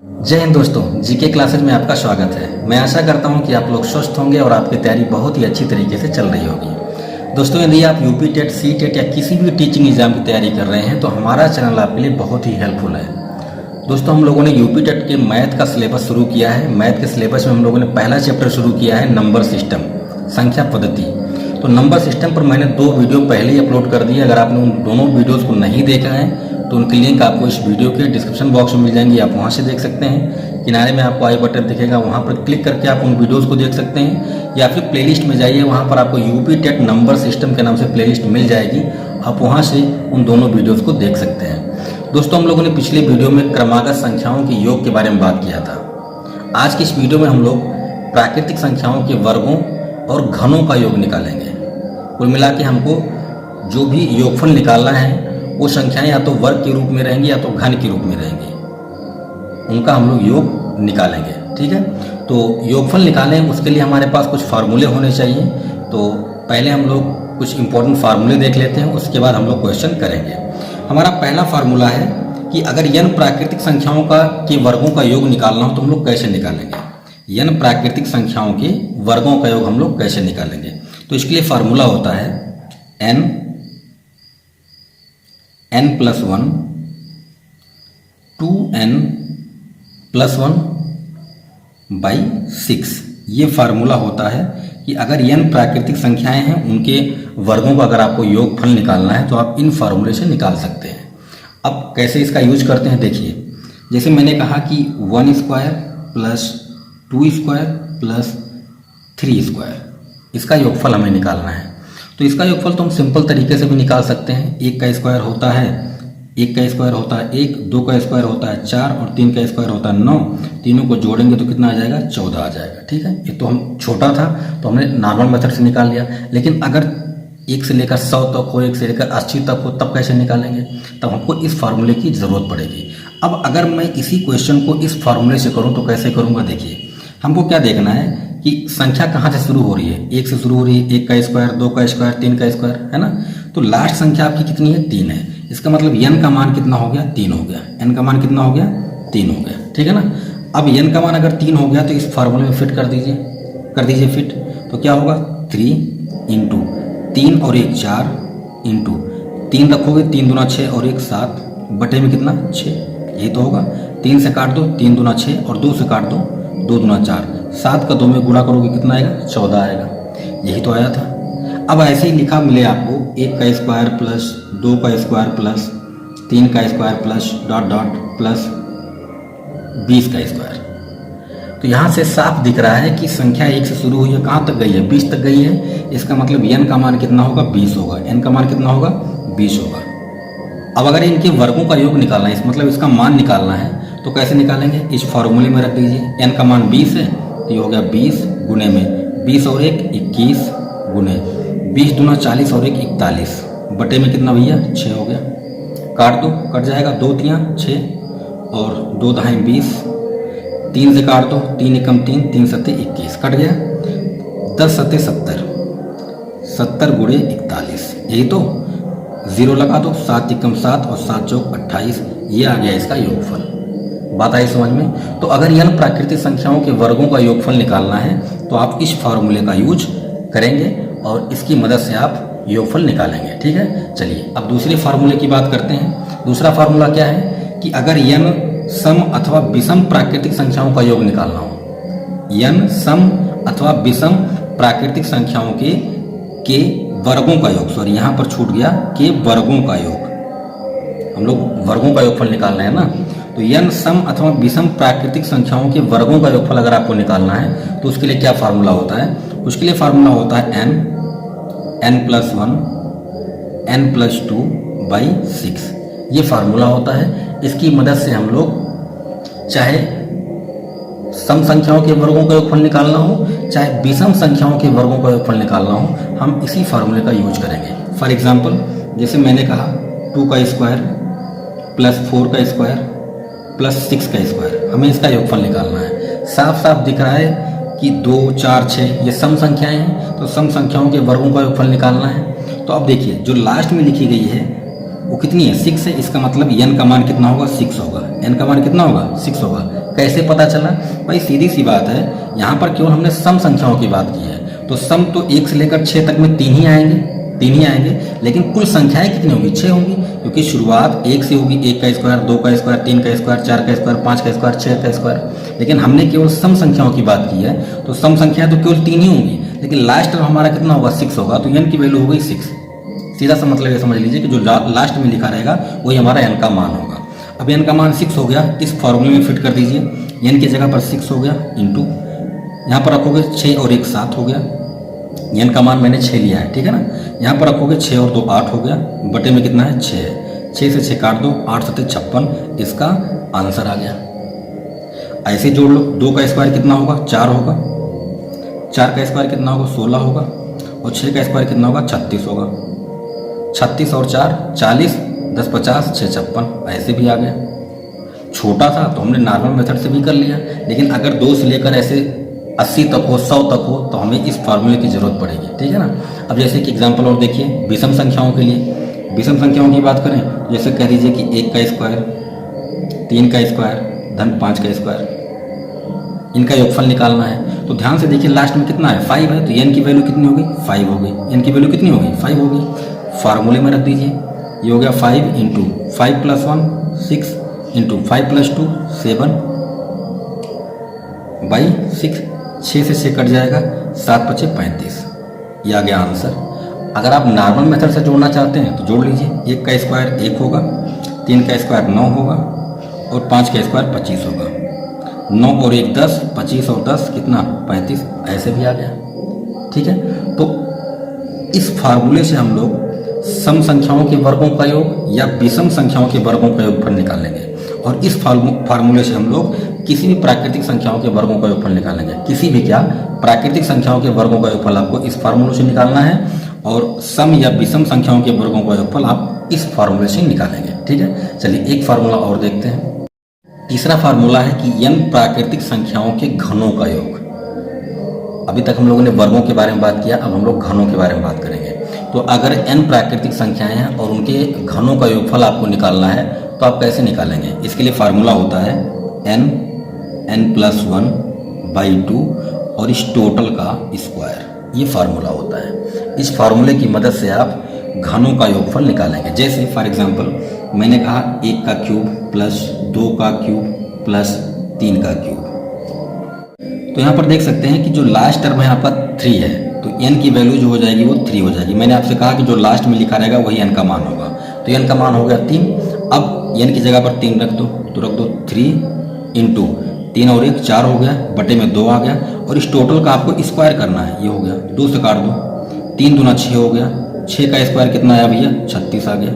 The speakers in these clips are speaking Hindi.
जय हिंद दोस्तों, जीके क्लासेज में आपका स्वागत है। मैं आशा करता हूं कि आप लोग स्वस्थ होंगे और आपकी तैयारी बहुत ही अच्छी तरीके से चल रही होगी। दोस्तों, यदि आप यूपी टेट, सी टेट या किसी भी टीचिंग एग्जाम की तैयारी कर रहे हैं तो हमारा चैनल आपके लिए बहुत ही हेल्पफुल है। दोस्तों, हम लोगों ने यूपी टेट के मैथ का सिलेबस शुरू किया है। मैथ के सिलेबस में हम लोगों ने पहला चैप्टर शुरू किया है नंबर सिस्टम, संख्या पद्धति। तो नंबर सिस्टम पर मैंने 2 वीडियो पहले ही अपलोड कर दिए। अगर आपने उन दोनों वीडियोज़ को नहीं देखा है तो उनकी लिंक आपको इस वीडियो के डिस्क्रिप्शन बॉक्स में मिल जाएंगी, आप वहां से देख सकते हैं। किनारे में आपको आई बटन दिखेगा, वहां पर क्लिक करके आप उन वीडियोस को देख सकते हैं, या फिर प्लेलिस्ट में जाइए, वहां पर आपको यूपी टेट नंबर सिस्टम के नाम से प्लेलिस्ट मिल जाएगी। आप वहां से उन दोनों वीडियोस को देख सकते हैं। दोस्तों, हम लोगों ने पिछले वीडियो में क्रमागत संख्याओं के योग के बारे में बात किया था। आज की इस वीडियो में हम लोग प्राकृतिक संख्याओं के वर्गों और घनों का योग निकालेंगे। कुल मिला के हमको जो भी योगफल निकालना है वो संख्याएं या तो वर्ग के रूप में रहेंगी या तो घन के रूप में रहेंगी, उनका हम लोग योग निकालेंगे। ठीक है, तो योगफल निकालें उसके लिए हमारे पास कुछ फार्मूले होने चाहिए। तो पहले हम लोग कुछ इंपॉर्टेंट फार्मूले देख लेते हैं, उसके बाद हम लोग क्वेश्चन करेंगे। हमारा पहला फार्मूला है कि अगर n प्राकृतिक संख्याओं के वर्गों का योग निकालना हो तो हम लोग कैसे निकालेंगे। n प्राकृतिक संख्याओं के वर्गों का योग हम लोग कैसे निकालेंगे। तो इसके लिए फार्मूला होता है n + 1 2n + 1/6। ये फार्मूला होता है कि अगर n प्राकृतिक संख्याएं हैं उनके वर्गों का अगर आपको योगफल निकालना है तो आप इन फार्मूले से निकाल सकते हैं। अब कैसे इसका यूज करते हैं देखिए। जैसे मैंने कहा कि 1² + 2² + 3², इसका योगफल हमें निकालना है। तो इसका योगफल तो हम सिंपल तरीके से भी निकाल सकते हैं। 1 का स्क्वायर होता है 1, 2 का स्क्वायर होता है 4 और 3 का स्क्वायर होता है 9। तीनों को जोड़ेंगे तो कितना आ जाएगा, 14 आ जाएगा। ठीक है, ये तो हम छोटा था तो हमने नॉर्मल मेथड से निकाल लिया। लेकिन अगर 1 से लेकर 100 तक हो, 1 से लेकर 80 तक हो, तब कैसे निकालेंगे। तब हमको इस फार्मूले की ज़रूरत पड़ेगी। अब अगर मैं इसी क्वेश्चन को इस फार्मूले से करूँ तो कैसे करूँगा देखिए। हमको क्या देखना है कि संख्या कहाँ से शुरू हो रही है। 1 से शुरू हो रही है, 1 का स्क्वायर, 2 का स्क्वायर, 3 का स्क्वायर, है ना। तो लास्ट संख्या आपकी कितनी है, 3 है। इसका मतलब n का मान कितना हो गया, 3 हो गया। n का मान कितना हो गया, 3 हो गया। ठीक है ना। अब n का मान अगर 3 हो गया तो इस फार्मूले में फिट कर दीजिए फिट। तो क्या होगा, 3 × 3 और 1 4 × 3 रखोगे, 3 दूना 6 और 1 7 बटे में कितना 6, यही तो होगा। 3 से काट दो, 3 दूना 6 और 2 से काट दो, 2 दूना 4, 7 का 2 में गुणा करोगे कितना आएगा, 14 आएगा। यही तो आया था। अब ऐसे ही लिखा मिले आपको 1 का स्क्वायर + 2 का स्क्वायर + 3 का स्क्वायर + 20 का स्क्वायर। तो यहाँ से साफ दिख रहा है कि संख्या 1 से शुरू हुई है, कहाँ तक गई है, 20 तक गई है। इसका मतलब n का मान कितना होगा, 20 होगा। n का मान कितना होगा, 20 होगा। अब अगर इनके वर्गों का योग निकालना है, मतलब इसका मान निकालना है, तो कैसे निकालेंगे, इस फार्मूले में रख दीजिए। n का मान 20 है तो ये हो गया 20 गुने में 20 और 1 21 गुने 20 दूना 40 और 1 41 बटे में कितना भैया, 6 हो गया। काट दो, कट जाएगा, 2 × 3 = 6 और 2 × 2 = 20। 3 से काट दो, 3 × 1 3, 3 × 7 21, कट गया। 10 × 7 70, 70 × 41, यही तो। 0 लगा दो, 7 × 7 और 7 × 4 28, ये आ गया इसका योगफल। बात आई समझ में। तो अगर n प्राकृतिक संख्याओं के वर्गों का योगफल निकालना है तो आप इस फार्मूले का यूज करेंगे और इसकी मदद से आप योगफल निकालेंगे। ठीक है, चलिए अब दूसरे फार्मूले की बात करते हैं। दूसरा फार्मूला क्या है कि अगर n सम अथवा विषम प्राकृतिक संख्याओं का योग निकालना हो, n सम अथवा विषम प्राकृतिक संख्याओं के वर्गों का योग, सॉरी यहाँ पर छूट गया, के वर्गों का योग, हम लोग वर्गों का योगफल निकालना है ना। तो n सम अथवा विषम प्राकृतिक संख्याओं के वर्गों का योगफल अगर आपको निकालना है तो उसके लिए क्या फार्मूला होता है, उसके लिए फार्मूला होता है n + 1 n + 2/6। ये फार्मूला होता है। इसकी मदद से हम लोग चाहे सम संख्याओं के वर्गों का योगफल निकालना हो, चाहे विषम संख्याओं के वर्गों का योगफल निकालना हो, हम इसी फार्मूले का यूज करेंगे। फॉर एग्जाम्पल, जैसे मैंने कहा 2 का स्क्वायर + 4 का स्क्वायर + 6 का स्क्वायर, हमें इसका योगफल निकालना है। साफ साफ दिख रहा है कि 2 4 6 ये सम संख्याएं हैं, तो सम संख्याओं के वर्गों का योगफल निकालना है। तो अब देखिए जो लास्ट में लिखी गई है वो कितनी है, 6 है। इसका मतलब n का मान कितना होगा, 6 होगा। n का मान कितना होगा 6 होगा। कैसे पता चला भाई? सीधी सी बात है, यहाँ पर केवल हमने सम संख्याओं की बात की है, तो सम तो 1 से लेकर 6 तक में 3 ही आएंगे, लेकिन कुल संख्याएं कितनी होंगी? 6 होंगी, क्योंकि शुरुआत 1 से होगी, 1 का स्क्वायर, 2 का स्क्वायर, 3 का स्क्वायर, 4 का स्क्वायर, 5 का स्क्वायर, 6 का स्क्वायर। लेकिन हमने केवल सम संख्याओं की बात की है, तो सम संख्याएं तो केवल 3 ही होंगी, लेकिन लास्ट टर्म हमारा कितना होगा? 6 होगा, तो n की वैल्यू हो गई 6। सीधा सा मतलब ये समझ लीजिए कि जो लास्ट में लिखा रहेगा वही हमारा n का मान होगा। अब n का मान 6 हो गया, इस फॉर्मूले में फिट कर दीजिए। n की जगह पर 6 हो गया इंटू, यहाँ पर रखोगे 6 और 1 7 हो गया। n का मान मैंने 6 लिया है, ठीक है ना। यहाँ पर रखोगे 6 और 2 8 हो गया, बटे में कितना है? 6 है। 6 से 6 काट दो, 8 7 56, इसका आंसर आ गया। ऐसे जोड़ लो, 2 का स्क्वायर कितना होगा? 4 होगा। 4 का स्क्वायर कितना होगा? 16 होगा। और 6 का स्क्वायर कितना होगा? 36 होगा। 36 और 4 40, 10 50, 6 56, ऐसे भी आ गया। छोटा था तो हमने नॉर्मल मेथड से भी कर लिया, लेकिन अगर 2 से लेकर ऐसे 80 तक हो, 100 तक हो, तो हमें इस फार्मूले की जरूरत पड़ेगी, ठीक है ना। अब जैसे कि एग्जांपल और देखिए, विषम संख्याओं के लिए, विषम संख्याओं की बात करें, जैसे कह दीजिए कि 1 का स्क्वायर, 3 का स्क्वायर धन 5 का स्क्वायर, इनका योगफल निकालना है। तो ध्यान से देखिए, लास्ट में कितना है? 5 है, तो n की वैल्यू कितनी होगी? 5 हो गई। n की वैल्यू कितनी होगी? 5 होगी। फार्मूले में रख दीजिए, ये हो गया 5 इंटू 5 + 1 6 इंटू 5 + 2 7 बाई 6, 6 से 6 कट जाएगा, 7 × 5 = 35, ये आ गया आंसर। अगर आप नॉर्मल मेथड से जोड़ना चाहते हैं तो जोड़ लीजिए। 1 का स्क्वायर 1 होगा, 3 का स्क्वायर 9 होगा, और 5 का स्क्वायर 25 होगा। 9 और 1 10, 25 और 10 कितना? 35, ऐसे भी आ गया, ठीक है। तो इस फार्मूले से हम लोग सम संख्याओं के वर्गों का योग या विषम संख्याओं के वर्गों का योगफल निकालेंगे, और इस फार्मूले से हम लोग किसी भी प्राकृतिक संख्याओं के वर्गों का योगफल निकालेंगे। किसी भी क्या? प्राकृतिक संख्याओं के वर्गों का योगफल आपको इस फार्मूले से निकालना है, और सम या विषम संख्याओं के वर्गों का योगफल आप इस फार्मूले से निकालेंगे, ठीक है। चलिए एक फार्मूला और देखते हैं। तीसरा फार्मूला है कि n प्राकृतिक संख्याओं के घनों का योग। अभी तक हम लोगों ने वर्गों के बारे में बात किया, अब हम लोग घनों के बारे में बात करेंगे। तो अगर n प्राकृतिक संख्याएं हैं और उनके घनों का योगफल आपको निकालना है, तो आप कैसे निकालेंगे? इसके लिए फार्मूला होता है n+1/2 और इस टोटल का स्क्वायर, ये फार्मूला होता है। इस फार्मूले की मदद से आप घनों का योगफल निकालेंगे। जैसे फॉर एग्जांपल मैंने कहा 1 का क्यूब प्लस 2 का क्यूब प्लस 3 का क्यूब। तो यहाँ पर देख सकते हैं कि जो लास्ट टर्म है आपका 3 है, तो n की वैल्यू जो हो जाएगी वो 3 हो जाएगी। मैंने आपसे कहा कि जो लास्ट में लिखा रहेगा वही n का मान होगा, तो n का मान हो गया 3। अब n की जगह पर 3 रख दो, तो रख दो 3 इंटू 3 और 1 4 हो गया, बटे में 2 आ गया, और इस टोटल का आपको स्क्वायर करना है। ये हो गया, 2 से काट दो, 3 दूना 6 हो गया। 6 का स्क्वायर कितना आया भैया? 36 आ गया।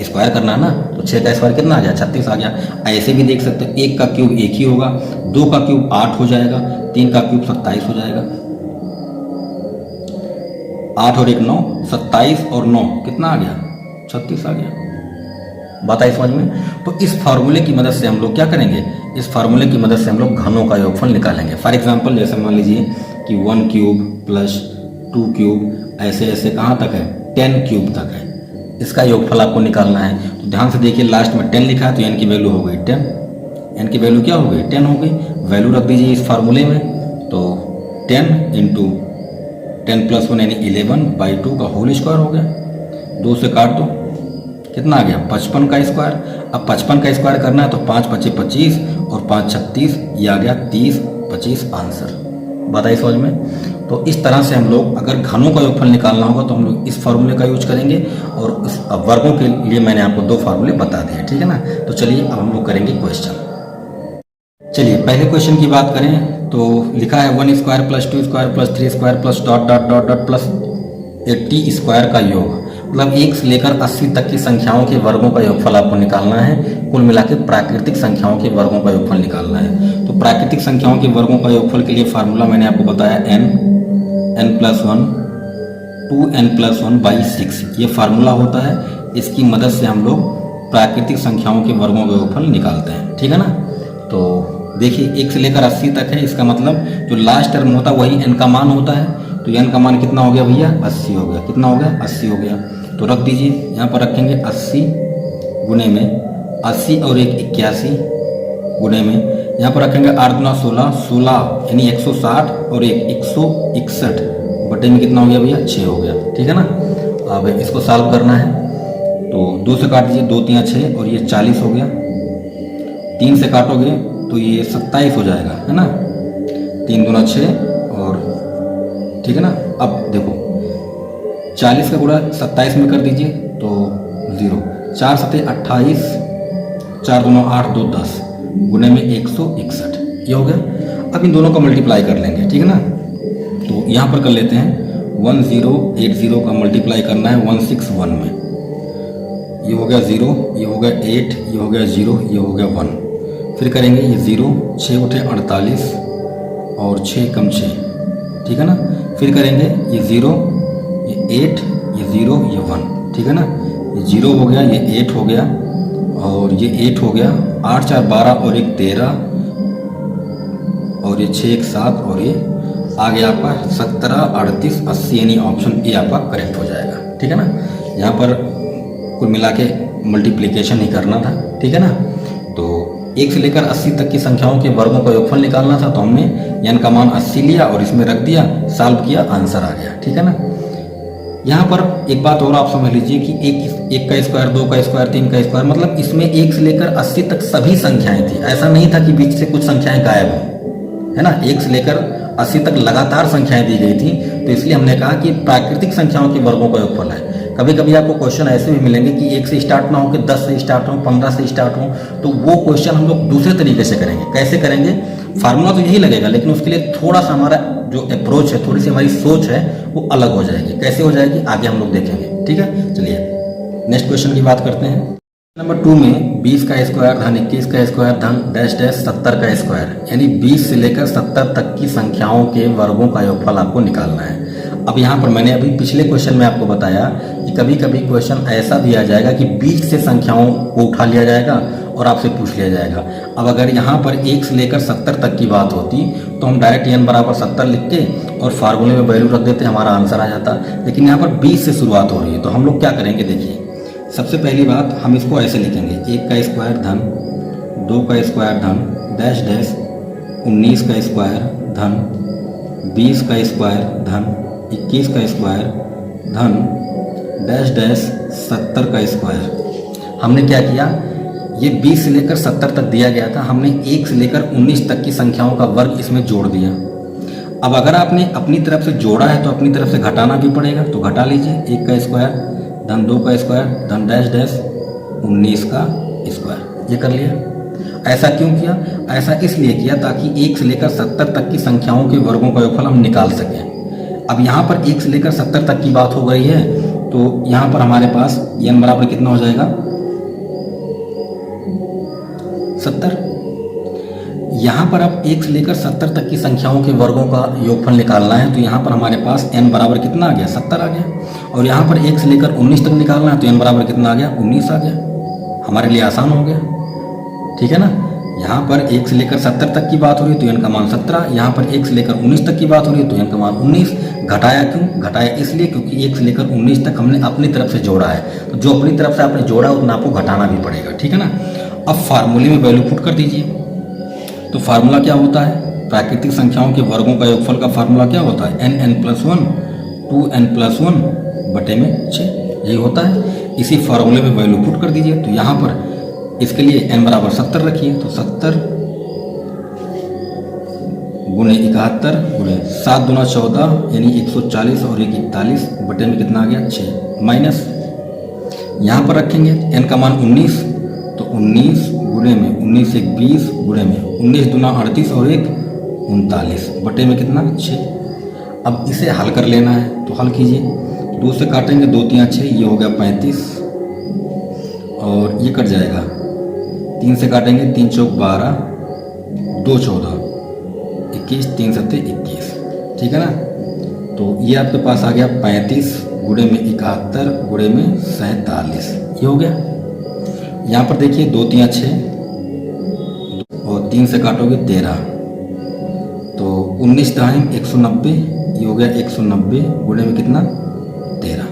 स्क्वायर करना है ना, तो 6 का स्क्वायर कितना आ गया? 36 आ गया। ऐसे भी देख सकते हो, 1 का क्यूब 1 ही होगा, 2 का क्यूब 8 हो जाएगा, 3 का क्यूब 27 हो जाएगा। 8 और 1 9, 27 और 9 कितना आ गया? 36 आ गया। बात आई समझ में? तो इस फार्मूले की मदद से हम लोग क्या करेंगे? इस फार्मूले की मदद से हम लोग घनों का योगफल निकालेंगे। फॉर एग्जाम्पल जैसे मान लीजिए कि 1 क्यूब प्लस 2 क्यूब, ऐसे ऐसे कहाँ तक है? 10 क्यूब तक है। इसका योगफल आपको निकालना है। तो ध्यान से देखिए, लास्ट में 10 लिखा है, तो n की वैल्यू हो गई 10। n की वैल्यू क्या हो गई? 10 हो गई। वैल्यू रख दीजिए इस फार्मूले में, तो 10 इंटू 10 + 1 यानी 11/2 का होल स्क्वायर हो गया। 2 से काट दो, कितना आ गया? 55 का स्क्वायर। अब 55 का स्क्वायर करना है, तो 5 × 5 = 25 और 5 × 36, ये आ गया 30 25 आंसर। बताइए समझ में? तो इस तरह से हम लोग अगर घनों का योगफल निकालना होगा तो हम लोग इस फार्मूले का यूज करेंगे, और उस वर्गों के लिए मैंने आपको 2 फार्मूले बता दिए, ठीक है ना। तो चलिए अब हम लोग करेंगे क्वेश्चन। चलिए पहले क्वेश्चन की बात करें तो लिखा है 1 square plus 2 square plus 3 square plus dot dot dot dot plus 80 square का योग, मतलब 1 से लेकर 80 तक की संख्याओं के वर्गों का योगफल आपको निकालना है। कुल मिला के प्राकृतिक संख्याओं के वर्गों का योगफल निकालना है। तो प्राकृतिक संख्याओं के वर्गों का योगफल के लिए फार्मूला मैंने आपको बताया n+1 2n+1/6, ये फार्मूला होता है। इसकी मदद से हम लोग प्राकृतिक संख्याओं के वर्गों का योगफल निकालते हैं, ठीक है ना। तो देखिए 1 से लेकर 80 तक है, इसका मतलब जो लास्ट टर्म होता है वही n का मान होता है। तो n का मान कितना हो गया भैया? 80 हो गया। कितना हो गया? 80 हो गया। तो रख दीजिए, यहाँ पर रखेंगे 80 गुने में 80 और 1 81, गुणे में यहाँ पर रखेंगे 8 दूना 16, 16 यानी 160 और 161 बटे में कितना हो गया भैया 6 हो गया। ठीक है ना। अब इसको सॉल्व करना है तो 2 से काट दीजिए, 2 3 6 और ये 40 हो गया। 3 से काटोगे तो ये 27 हो जाएगा, है ना। 3 दूना 6 और ठीक है ना। अब देखो 40 का गुणा 27 में कर दीजिए तो 0, 4 सते 28, 4 दूना 8, 2 10 गुणे में 161 ये हो गया। अब इन दोनों का मल्टीप्लाई कर लेंगे, ठीक है ना। तो यहाँ पर कर लेते हैं 1080 का मल्टीप्लाई करना है 161 में। ये हो गया 0, ये हो गया 8, ये हो गया 0, ये हो गया 1। फिर करेंगे ये 0, 6 उठे 48 और 6 कम 6, ठीक है ना। फिर करेंगे ये 0, ये 8, ये 0, ये 1, ठीक है ना। ये 0 हो गया, ये 8 हो गया और ये 8 हो गया। 8 4 12 और 1 13 और ये 6 1 7 और ये आ गया आपका 17 38 80 यानी ऑप्शन ए आपका करेक्ट हो जाएगा, ठीक है ना। यहाँ पर कुल मिला के मल्टीप्लिकेशन ही करना था, ठीक है ना। तो 1 से लेकर 80 तक की संख्याओं के वर्गों का योगफल निकालना था, तो हमने n का मान 80 लिया और इसमें रख दिया, सॉल्व किया, आंसर आ गया, ठीक है ना। यहाँ पर एक बात और आप समझ लीजिए कि एक का स्क्वायर, 2 का स्क्वायर, 3 का स्क्वायर, मतलब इसमें 1 से लेकर 80 तक सभी संख्याएं थी। ऐसा नहीं था कि बीच से कुछ संख्याएं गायब हों, है ना। 1 से लेकर 80 तक लगातार संख्याएं दी गई थी, तो इसलिए हमने कहा कि प्राकृतिक संख्याओं के वर्गों का योगफल है। कभी कभी आपको क्वेश्चन ऐसे भी मिलेंगे कि 1 से स्टार्ट ना हो कि 10 से स्टार्ट हो, 15 से स्टार्ट हो, तो वो क्वेश्चन हम लोग दूसरे तरीके से करेंगे। कैसे करेंगे? फार्मूला तो यही लगेगा, लेकिन उसके लिए थोड़ा सा हमारा जो अप्रोच है, थोड़ी सी हमारी सोच है, वो अलग हो जाएगी। कैसे हो जाएगी आगे हम लोग देखेंगे, ठीक है। चलिए नेक्स्ट क्वेश्चन की बात करते हैं। नंबर 2 में 20 का स्क्वायर धन 21 का स्क्वायर धन डैश डैश 70 का स्क्वायर, यानी 20 से लेकर 70 तक की संख्याओं के वर्गों का योगफल आपको निकालना है। अब यहाँ पर मैंने अभी पिछले क्वेश्चन में आपको बताया कि कभी कभी क्वेश्चन ऐसा दिया जाएगा कि बीच से संख्याओं को उठा लिया जाएगा और आपसे पूछ लिया जाएगा। अब अगर यहाँ पर 1 से लेकर 70 तक की बात होती तो हम डायरेक्ट n बराबर 70 लिख के और फार्मूले में वैल्यू रख देते, हमारा आंसर आ जाता। लेकिन यहाँ पर 20 से शुरुआत हो रही है, तो हम लोग क्या करेंगे, देखिए सबसे पहली बात हम इसको ऐसे लिखेंगे, 1 का स्क्वायर धन 2 का स्क्वायर धन डैश डैश 19 का स्क्वायर धन 20 का स्क्वायर धन 21 का स्क्वायर धन डैश डैश 70 का स्क्वायर। हमने क्या किया, ये 20 से लेकर 70 तक दिया गया था, हमने 1 से लेकर 19 तक की संख्याओं का वर्ग इसमें जोड़ दिया। अब अगर आपने अपनी तरफ से जोड़ा है तो अपनी तरफ से घटाना भी पड़ेगा, तो घटा लीजिए। 1 का स्क्वायर धन 2 का स्क्वायर धन डैश डैश 19 का स्क्वायर, ये कर लिया। ऐसा क्यों किया? ऐसा इसलिए किया ताकि 1 से लेकर 70 तक की संख्याओं के वर्गों का योगफल हम निकाल सकें। अब यहाँ पर 1 से लेकर 70 तक की बात हो गई है, तो यहाँ पर हमारे पास n बराबर कितना हो जाएगा, 70। यहाँ पर अब 1 से लेकर 70 तक की संख्याओं के वर्गों का योगफल निकालना है, तो यहाँ पर हमारे पास n बराबर कितना आ गया, 70 आ गया। और यहाँ पर 1 से लेकर 19 तक निकालना है, तो n बराबर कितना आ गया, 19 आ गया। हमारे लिए आसान हो गया, ठीक है ना। यहाँ पर 1 से लेकर 70 तक की बात हो रही है तो n का मान 17, यहाँ पर 1 से लेकर 19 तक की बात हो रही है तो n का मान 19। घटाया क्यों? घटाया इसलिए क्योंकि 1 से लेकर 19 तक हमने अपनी तरफ से जोड़ा है, तो जो अपनी तरफ से आपने जोड़ा उतना आपको घटाना भी पड़ेगा, ठीक है ना। अब फार्मूले में वैल्यू पुट कर दीजिए। तो फार्मूला क्या होता है, प्राकृतिक संख्याओं के वर्गों का योगफल का फार्मूला क्या होता है, n+1 2n+1 बटे में 6, यही होता है। इसी फार्मूले में वैल्यू पुट कर दीजिए। तो यहाँ पर इसके लिए n बराबर 70 रखिए, तो 70 गुणे 71 गुणे 7 दूना 14 यानी 140 और 1 41 बटे में कितना आ गया, 6 माइनस यहाँ पर रखेंगे n का मान 19, तो 19 गुणे में 19 1 20 गुणे में 19 दूना 38 और 1 39 बटे में कितना, 6। अब इसे हल कर लेना है, तो हल कीजिए। 2 से काटेंगे, 2 3 6, ये हो गया 35 और ये कट जाएगा। 3 से काटेंगे, 3 चौक 12 2 14 21 3 7 21, ठीक है ना। तो ये आपके पास आ गया 35 गुणे में 71 गुणे में 47, ये हो गया। यहाँ पर देखिए 2 3 6 और 3 से काटोगे 13, तो 19 टाइम 190, ये हो गया 190 गुणे में कितना, 13।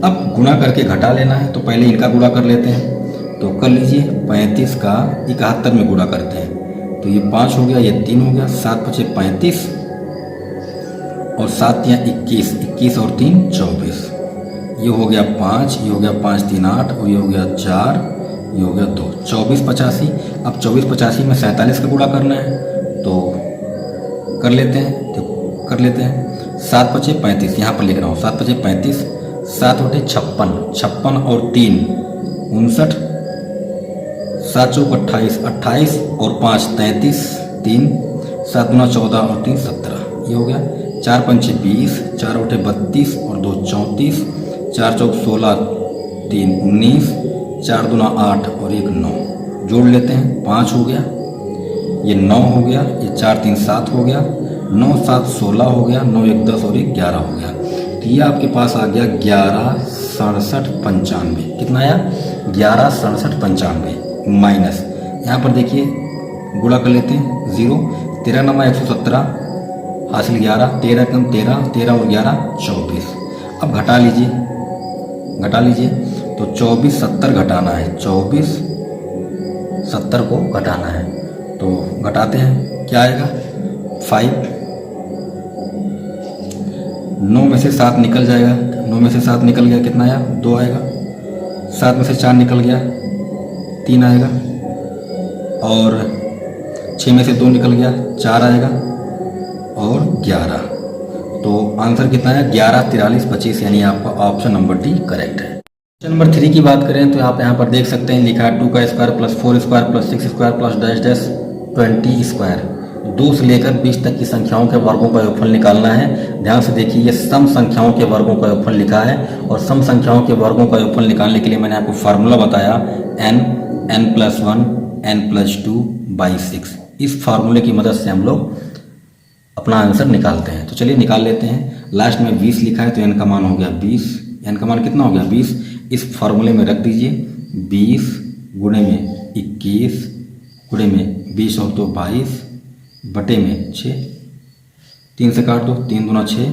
अब गुणा करके घटा लेना है, तो पहले इनका गुणा कर लेते हैं। तो कर लीजिए, 35 का 71 में गुणा करते हैं, तो ये 5 हो गया, ये 3 हो गया, 7 5 35 और 7 या 21, 21 और 3 24, ये हो गया 5, ये हो गया 5 3 8 और ये हो गया 4, ये हो गया 2, 24 85। अब 24 85 में 47 का गुणा करना है तो कर लेते हैं, देखो कर लेते हैं। 7 5 35, यहाँ पर लिख रहा हूँ 7 5 35, 7 बटे 56, 56 और 3 59, 7 चौक 28, 28 और 5 33, 3 7 गुना 14 और 3 17, ये हो गया। 4 5 20, 4 बटे 32 और 2 34, 4 चौक 16, 3 19, 4 दूना 8 और 1 9, जोड़ लेते हैं, 5 हो गया, ये 9 हो गया, ये 4 3 7 हो गया, 9 7 16 हो गया, 9 1 10 और 1 11 हो गया। तो ये आपके पास आ गया 11 67 95। कितना आया? 11 67 95 माइनस, यहाँ पर देखिए गुणा कर लेते हैं, 0 13 नमा 117 हासिल 11, 13 कम 13, 13 और 11 24। अब घटा लीजिए, घटा लीजिए तो 24 70 घटाना है, 24 70 को घटाना है तो घटाते हैं, क्या आएगा? 5, 9 में से 7 निकल जाएगा, 9 में से 7 निकल गया, कितना आया? 2 आएगा। 7 में से 4 निकल गया, 3 आएगा। और 6 में से 2 निकल गया, 4 आएगा। और 11, तो आंसर कितना है? 11 43 25, यानी आपका ऑप्शन नंबर डी करेक्ट है। क्वेश्चन नंबर 3 की बात करें तो आप यहाँ पर देख सकते हैं, लिखा है 2 का square plus 4 square plus 6 square plus dash dash 20 square. 2 से लेकर 20 तक की संख्याओं के वर्गों का योगफल निकालना है। ध्यान से देखिए, ये सम संख्याओं के वर्गों का योगफल लिखा है और सम संख्याओं के वर्गों का योगफल निकालने के लिए मैंने आपको फार्मूला बताया n+1 n+2 बाई 6। इस फार्मूले की मदद से हम लोग अपना आंसर निकालते हैं। तो चलिए निकाल लेते हैं। लास्ट में 20 लिखा है तो n का मान हो गया 20। n का मान कितना हो गया? 20। इस फार्मूले में रख दीजिए, 20 गुणे में 21 गुणे में 20 और 2 22 बटे में 6। 3 से काट दो, 3 दूना 6,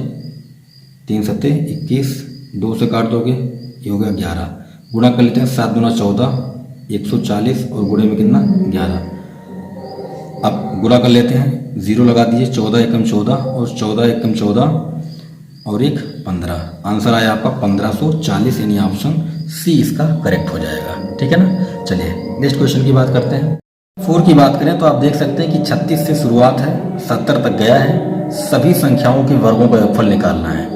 3 सत्ते 21, 2 से काट दोगे, ये हो गया 11। गुणा कर लेते हैं, 7 दूना 14, 140 और गुणे में कितना? 11। अब गुणा कर लेते हैं, 0 लगा दीजिए, 14 एकम 14 और 14 एकम 14 और 1 15। आंसर आया आपका 1540, यानी ऑप्शन सी इसका करेक्ट हो जाएगा। ठीक है ना। चलिए नेक्स्ट क्वेश्चन की बात करते हैं। 4 की बात करें तो आप देख सकते हैं कि 36 से शुरुआत है, 70 तक गया है। सभी संख्याओं के वर्गों का योगफल निकालना है।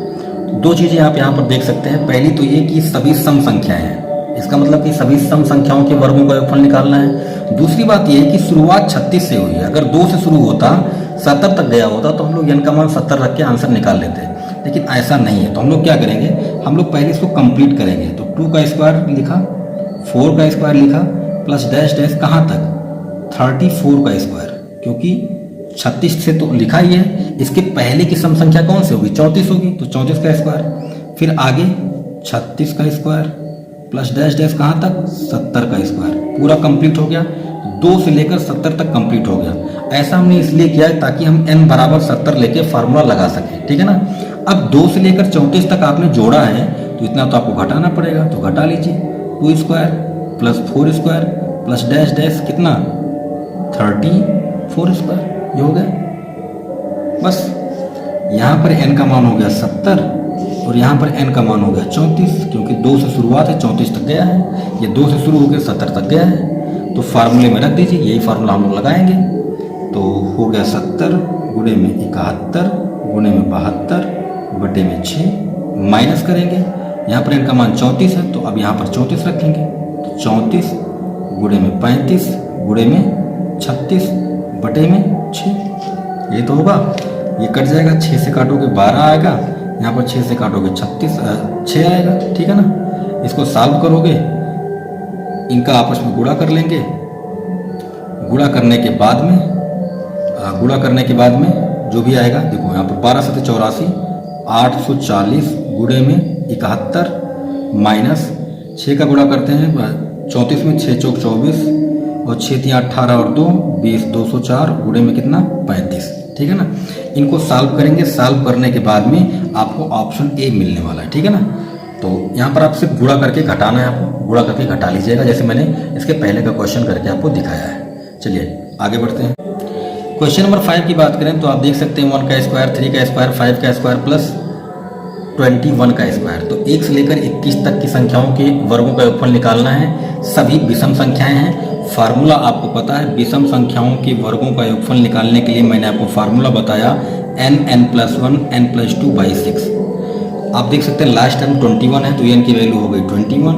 2 चीज़ें आप यहाँ पर देख सकते हैं। पहली तो ये कि सभी सम संख्याएं हैं, इसका मतलब कि सभी सम संख्याओं के वर्गों का योगफल निकालना है। दूसरी बात यह है कि शुरुआत 36 से हुई है। अगर 2 से शुरू होता, 70 तक गया होता तो हम लोग n का मान 70 रख के आंसर निकाल लेते, लेकिन ऐसा नहीं है। तो हम लोग क्या करेंगे, हम लोग पहले इसको कंप्लीट करेंगे। तो 2 का स्क्वायर लिखा, 4 का स्क्वायर लिखा, प्लस डैश डैश कहाँ तक? 34 का स्क्वायर, क्योंकि 36 से तो लिखा ही है। इसके पहले की सम संख्या कौन सी होगी? 34 होगी, तो 34 का स्क्वायर। फिर आगे 36 का स्क्वायर प्लस डैश डैश कहाँ तक? 70 का स्क्वायर। पूरा कंप्लीट हो गया, 2 से लेकर 70 तक कंप्लीट हो गया। ऐसा हमने इसलिए किया है ताकि हम n बराबर 70 लेके फार्मूला लगा सकें। ठीक है ना। अब 2 से लेकर 34 तक आपने जोड़ा है तो इतना तो आपको घटाना पड़ेगा, तो घटा लीजिए। 2 square plus 4 square plus dash dash कितना? 34 स्क्वायर। ये हो गया। बस यहाँ पर n का मान हो गया 70 और यहाँ पर n का मान हो गया 34, क्योंकि 2 से शुरुआत है, 34 तक गया है। ये 2 से शुरू होकर 70 तक गया है, तो फार्मूले में रख दीजिए। यही फार्मूला हम लोग लगाएंगे। तो हो गया 70 गुणे में 71 गुणे में 72 बटे में 6, माइनस करेंगे। यहाँ पर n का मान 34 है, तो अब यहाँ पर 34 रखेंगे। तो 34 गुणे में 35 गुणे में 36 बटे में 6, ये तो होगा। ये कट जाएगा, 6 से काटोगे 12 आएगा, यहाँ पर 6 से काटोगे 6 आएगा। ठीक है ना। इसको सॉल्व करोगे, इनका आपस में गुणा कर लेंगे। गुणा करने के बाद में जो भी आएगा, देखो यहाँ पर 12 7 84, 840 गुणे में 71 माइनस 6 का गुणा करते हैं 34 में, 6 चौक 24 और 6 3 18 और 2 20, 204 गुणे में कितना? 35। ठीक है ना। इनको सॉल्व करेंगे। सॉल्व करने के बाद में आपको ऑप्शन ए मिलने वाला है। ठीक है ना। तो यहाँ पर आप सिर्फ गुणा करके घटाना है, आपको गुणा करके घटा लीजिएगा, जैसे मैंने इसके पहले का क्वेश्चन करके आपको दिखाया है। चलिए आगे बढ़ते हैं। क्वेश्चन नंबर 5 की बात करें तो आप देख सकते हैं 1 का स्क्वायर, 3 का स्क्वायर, 5 का स्क्वायर प्लस 21 का स्क्वायर। तो 1 से लेकर 21 तक की संख्याओं के वर्गों का योगफल निकालना है। सभी विषम संख्याएं हैं। फार्मूला आपको पता है, विषम संख्याओं के वर्गों का योगफल निकालने के लिए मैंने आपको फार्मूला बताया n+1 n+2/6। आप देख सकते हैं लास्ट टाइम 21 है तो n की वैल्यू हो गई 21।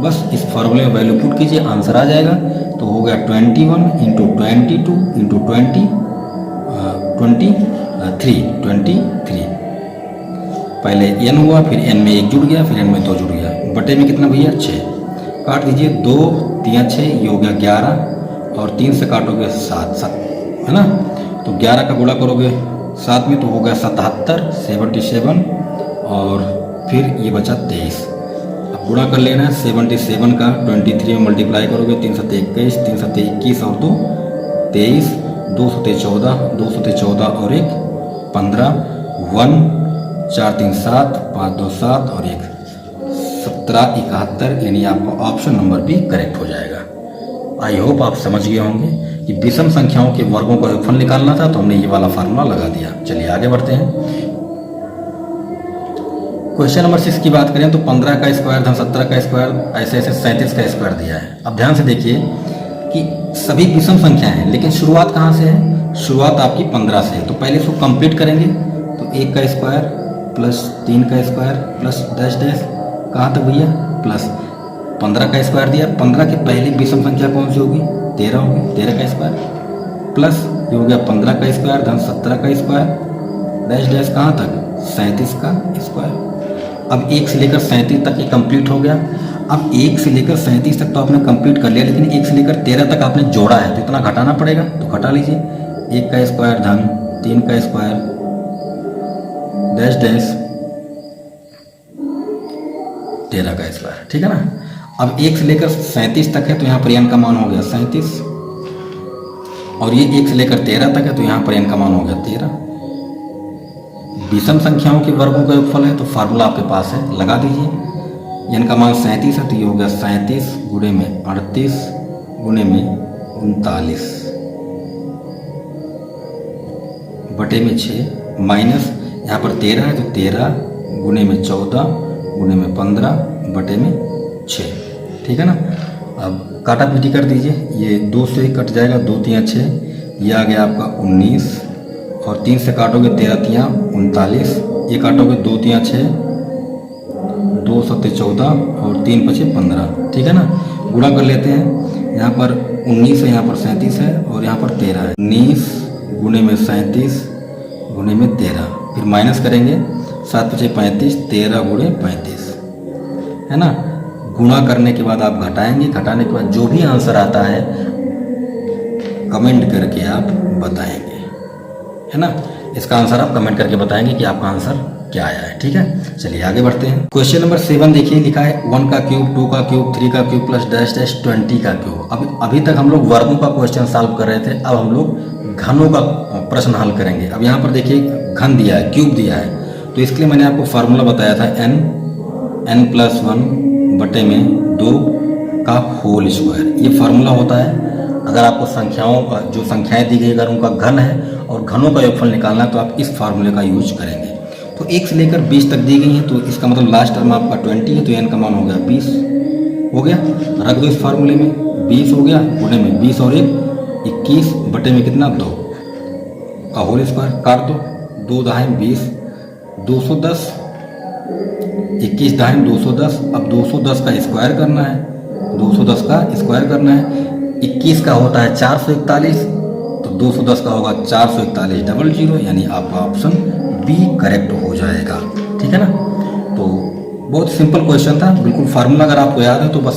बस इस फार्मूले में वैल्यू पुट कीजिए, आंसर आ जाएगा। तो हो गया 21 × 22 × 23। पहले n हुआ, फिर n में 1 जुड़ गया, फिर n में 2 जुड़ गया, बटे में कितना भैया 6। काट दीजिए, 2 3 6, ये हो गया 11 और 3 से काटोगे 7 है ना। तो 11 का गुणा करोगे 7 में तो हो गया 77 और फिर ये बचा 23। अब गुणा कर लेना है 77 का 23 में मल्टीप्लाई करोगे, 3 7 21, 3 7 21 और 2 23, 2 7 14, 2 7 14 और 1 15, 1 4 3 7, 5 2 7 और 1 17 71, यानी आपका ऑप्शन नंबर भी करेक्ट हो जाएगा। आई होप आप समझ गए होंगे कि विषम संख्याओं के वर्गों का योगफल निकालना था तो हमने ये वाला फार्मूला लगा दिया। चलिए आगे बढ़ते हैं। क्वेश्चन नंबर 6 की बात करें तो 15 का स्क्वायर धन 17 का स्क्वायर ऐसे ऐसे 37 का स्क्वायर दिया है। अब ध्यान से देखिए कि सभी विषम संख्या हैं, लेकिन शुरुआत कहाँ से है? शुरुआत आपकी 15 से है। तो पहले इसको कंप्लीट करेंगे तो 1 का स्क्वायर प्लस 3 का स्क्वायर प्लस डैश डैश कहाँ तक भैया प्लस 15 का स्क्वायर दिया। 15 के पहली विषम संख्या कौन सी होगी? 13 होगी, 13 का स्क्वायर प्लस ये हो गया 15 का स्क्वायर धन 17 का स्क्वायर डैश डैश कहाँ तक 37 का स्क्वायर। अब 1 से लेकर 37 तक ये कंप्लीट हो गया। अब 1 से लेकर 37 तक तो आपने कंप्लीट कर लिया, लेकिन 1 से लेकर 13 तक आपने जोड़ा है तो इतना घटाना पड़ेगा। तो घटा लीजिए, 1 का स्क्वायर धन 3 का स्क्वायर डैश डैश 13 का स्क्वायर, ठीक है ना। अब 1 से लेकर 37 तक है तो यहाँ पर n का मान हो गया 37 और ये 1 से लेकर 13 तक है तो यहाँ पर n का मान हो गया 13। विषम संख्याओं के वर्गों का योगफल है तो फार्मूला आपके पास है, लगा दीजिए। n का मान 37 है तो ये हो गया 37 गुणे में 38 गुणे में 39 बटे में 6 माइनस यहाँ पर 13 है तो 13 गुणे में 14 गुणे में 15 बटे में 6, ठीक है ना। अब काटा पीटी कर दीजिए, ये 2 से कट जाएगा, 2 3 6, ये आ गया आपका 19 और 3 से काटोगे 13 3 39, ये काटोगे 2 3 6, 2 7 14 और 3 5 15, ठीक है ना। गुणा कर लेते हैं, यहाँ पर 19 है, यहाँ पर 37 है और यहाँ पर 13 है। 19 गुणे में 37 गुणे में 13, फिर माइनस करेंगे 7 5 35, 13 गुणे 35, है ना। गुणा करने के बाद आप घटाएंगे, घटाने के बाद जो भी आंसर आता है कमेंट करके आप बताएंगे, है ना। इसका आंसर आप कमेंट करके बताएंगे कि आपका आंसर क्या आया है, ठीक है। चलिए आगे बढ़ते हैं। क्वेश्चन नंबर 7 देखिए, लिखा है 1 का क्यूब, 2 का क्यूब, 3 का क्यूब प्लस डैश डैश 20 का क्यूब। अभी तक हम लोग वर्गों का क्वेश्चन सॉल्व कर रहे थे, अब हम लोग घनों का प्रश्न हल करेंगे। अब यहाँ पर देखिए घन दिया है, क्यूब दिया है, तो इसके लिए मैंने आपको फार्मूला बताया था n+1 बटे में 2 का होल स्क्वायर। ये फार्मूला होता है अगर आपको संख्याओं का जो संख्याएं दी गई अगर उनका घन है और घनों का योगफल निकालना है तो आप इस फार्मूले का यूज करेंगे। तो 1 से लेकर 20 तक दी गई हैं तो इसका मतलब लास्ट टर्म आपका 20 है तो n का मान हो गया 20 हो गया। रख दो इस फार्मूले में, 20 हो गया गुणे में 20 और 1 21 बटे में कितना 2 का होल स्क्वायर। काट दो, 2 दाएं 20, 210, 21 दाएं 210। अब 210 का स्क्वायर करना है, 210 का स्क्वायर करना है। 21 का होता है 441 तो 210 का होगा 441 00, यानी आपका ऑप्शन बी करेक्ट हो जाएगा, ठीक है ना। तो बहुत सिंपल क्वेश्चन था, बिल्कुल फार्मूला अगर आपको याद है तो बस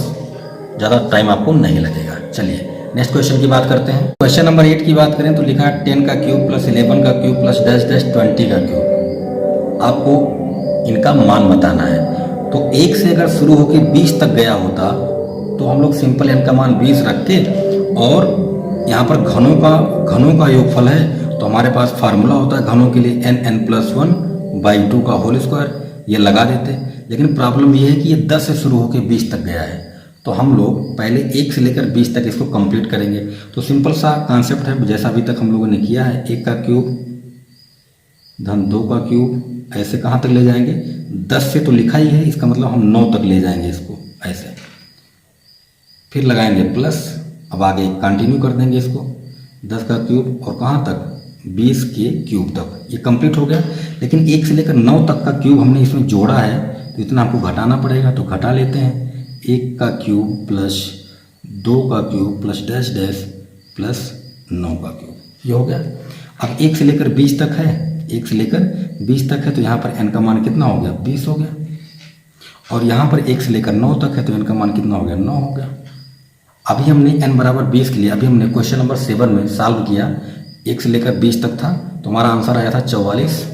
ज़्यादा टाइम आपको नहीं लगेगा। चलिए नेक्स्ट क्वेश्चन की बात करते हैं। क्वेश्चन नंबर 8 की बात करें तो लिखा है 10 का क्यूब प्लस 11 का क्यूब प्लस डैश डैश 20 का क्यूब। आपको इनका मान बताना है। तो 1 से अगर शुरू होकर 20 तक गया होता तो हम लोग सिंपल n का मान 20 रख के और यहाँ पर घनों का योगफल है तो हमारे पास फार्मूला होता है घनों के लिए n+1/2 का होल स्क्वायर, ये लगा देते। लेकिन प्रॉब्लम ये है कि ये 10 से शुरू होकर 20 तक गया है तो हम लोग पहले 1 से लेकर 20 तक इसको कंप्लीट करेंगे। तो सिंपल सा कॉन्सेप्ट है, जैसा अभी तक हम लोगों ने किया है, 1 का क्यूब धन 2 का क्यूब, ऐसे कहाँ तक ले जाएंगे, 10 से तो लिखा ही है, इसका मतलब हम 9 तक ले जाएंगे इसको ऐसे, फिर लगाएंगे प्लस। अब आगे कंटिन्यू कर देंगे इसको, 10 का क्यूब और कहाँ तक, 20 के क्यूब तक। ये कंप्लीट हो गया। लेकिन 1 से लेकर 9 तक का क्यूब हमने इसमें जोड़ा है, तो इतना हमको घटाना पड़ेगा, तो घटा लेते हैं। 1 का क्यूब प्लस 2 का cube plus dash dash plus 9 का क्यूब, ये हो गया। अब 1 से लेकर 20 तक है, 1 से लेकर 20 तक है, तो यहाँ पर n का मान कितना हो गया, 20 हो गया। और यहाँ पर 1 से लेकर 9 तक है, तो n का मान कितना हो गया, 9 हो गया। अभी हमने n बराबर 20 के लिए अभी हमने क्वेश्चन नंबर 7 में सॉल्व किया, 1 से लेकर 20 तक था, तो हमारा आंसर आया था 44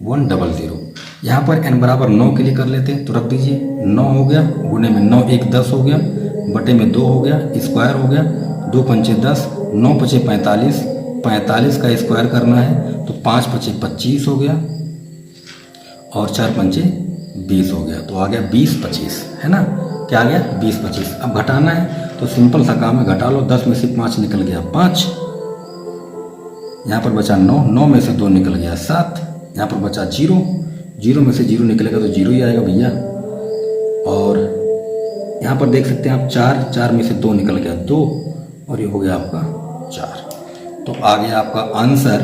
100। यहाँ पर n बराबर 9 के लिए कर लेते हैं, तो रख दीजिए, 9 हो गया, गुणे में 9 1 10 हो गया, बटे में 2 हो गया, स्क्वायर हो गया, 2 पंचे 10, 9 पचे 45, 45 का स्क्वायर करना है, तो 5 पचे 25 हो गया और 4 पंचे 20 हो गया, तो आ गया 20 25, है ना, क्या आ गया 20 25। अब घटाना है, तो सिंपल सा काम है, घटा लो, 10 में से 5 निकल गया 5, यहाँ पर बचा 9, 9 में से 2 निकल गया 7, यहाँ पर बचा 0, 0 में से 0 निकलेगा तो 0 ही आएगा भैया। और यहाँ पर देख सकते हैं आप 4, 4 में से 2 निकल गया 2, और ये हो गया आपका 4। तो आ गया आपका आंसर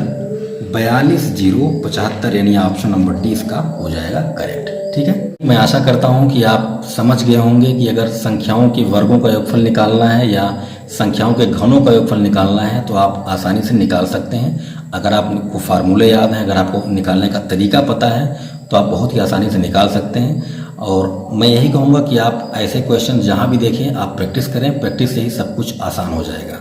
42,075, यानी ऑप्शन नंबर डी इसका हो जाएगा करेक्ट। ठीक है, मैं आशा करता हूँ कि आप समझ गए होंगे कि अगर संख्याओं के वर्गों का योगफल निकालना है या संख्याओं के घनों का योगफल निकालना है तो आप आसानी से निकाल सकते हैं। अगर आपको फार्मूले याद हैं, अगर आपको निकालने का तरीका पता है, तो आप बहुत ही आसानी से निकाल सकते हैं। और मैं यही कहूँगा कि आप ऐसे क्वेश्चन जहाँ भी देखें आप प्रैक्टिस करें, प्रैक्टिस से ही सब कुछ आसान हो जाएगा।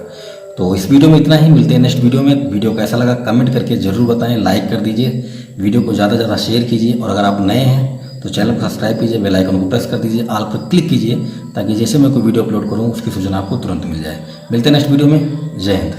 तो इस वीडियो में इतना ही, मिलते हैं नेक्स्ट वीडियो में। वीडियो कैसा लगा कमेंट करके ज़रूर बताएं, लाइक कर दीजिए, वीडियो को ज़्यादा से ज़्यादा शेयर कीजिए, और अगर आप नए हैं तो चैनल को सब्सक्राइब कीजिए, बेल आइकन को प्रेस कर दीजिए, ऑल पर क्लिक कीजिए, ताकि जैसे मैं कोई वीडियो अपलोड करूँ उसकी सूचना आपको तुरंत मिल जाए। मिलते हैं नेक्स्ट वीडियो में, जय हिंद।